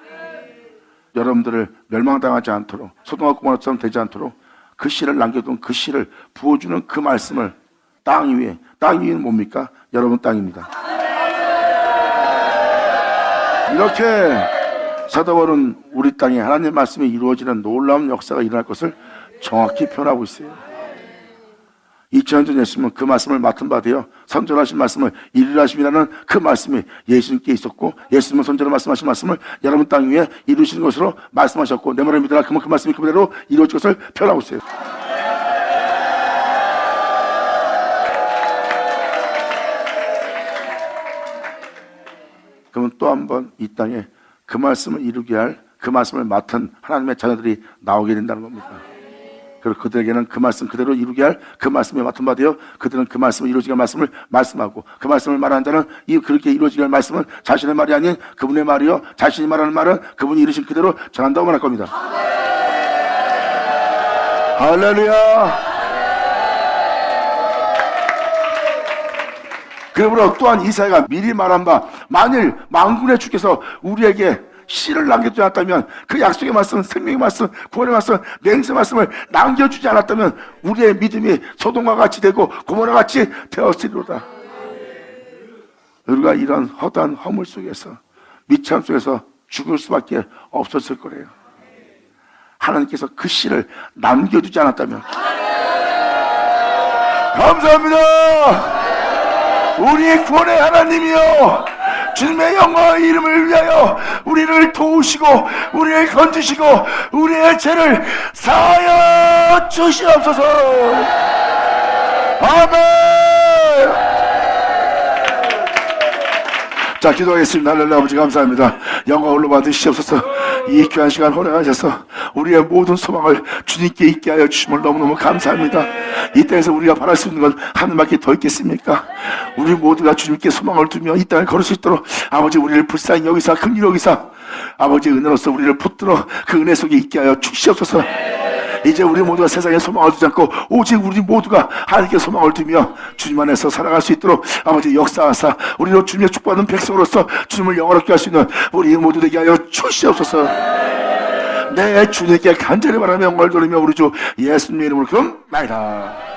여러분들을 멸망당하지 않도록, 소돔과 고모라처럼 되지 않도록 그 씨를 남겨둔 그 씨를 부어주는 그 말씀을 땅 위에는 뭡니까? 여러분 땅입니다. 이렇게 사도 바울은 우리 땅에 하나님의 말씀이 이루어지는 놀라운 역사가 일어날 것을 정확히 표현하고 있어요. 2000년 전 예수님은 그 말씀을 맡은 바 되어 선전하신 말씀을 이루려 하심이라는 그 말씀이 예수님께 있었고, 예수님은 선전을 말씀하신 말씀을 여러분 땅 위에 이루시는 것으로 말씀하셨고, 내 말을 믿으라 그러면 그 말씀이 그대로 이루어질 것을 표현하고 있어요. 그러면 또 한 번 이 땅에 그 말씀을 이루게 할 그 말씀을 맡은 하나님의 자녀들이 나오게 된다는 겁니다. 그리고 그들에게는 그 말씀 그대로 이루게 할 그 말씀에 맡은 바 되어 그들은 그 말씀을 이루어지게 할 말씀을 말씀하고, 그 말씀을 말하는 자는 그렇게 이루어지게 할 말씀은 자신의 말이 아닌 그분의 말이요 자신이 말하는 말은 그분이 이루신 그대로 전한다고 말할 겁니다. 할렐루야. 그러므로 또한 이사야가 미리 말한 바, 만일 만군의 주께서 우리에게 씨를 남겨주지 않았다면, 그 약속의 말씀, 생명의 말씀, 구원의 말씀, 맹세의 말씀을 남겨주지 않았다면 우리의 믿음이 소돔과 같이 되고 고모라 같이 되었으리로다. 우리가 이런 허다한 허물 속에서, 미참 속에서 죽을 수밖에 없었을 거래요. 하나님께서 그 씨를 남겨두지 않았다면. 감사합니다. 우리 구원의 하나님이여, 주님의 영광의 이름을 위하여 우리를 도우시고 우리를 건지시고 우리의 죄를 사하여 주시옵소서. 아멘. 자, 기도하겠습니다. 할렐루야. 아버지 감사합니다. 영광 올로 받으시옵소서. 이 귀한 시간 허락하셔서 우리의 모든 소망을 주님께 있게 하여 주심을 너무너무 감사합니다. 이 땅에서 우리가 바랄 수 있는 건 하늘밖에 더 있겠습니까? 우리 모두가 주님께 소망을 두며 이 땅을 걸을 수 있도록 아버지 우리를 불쌍히 여기사 긍휼히 여기사 아버지 은혜로서 우리를 붙들어 그 은혜 속에 있게 하여 주시옵소서. 이제 우리 모두가 세상에 소망을 두지 않고 오직 우리 모두가 하나님께 소망을 두며 주님 안에서 살아갈 수 있도록 아버지 역사하사 우리로 주님의 축복받은 백성으로서 주님을 영화롭게 할 수 있는 우리 모두 되게 하여 주시옵소서. 내 주님께 간절히 바라며 영광을 돌리며 우리 주 예수님의 이름으로 그럼 나이다.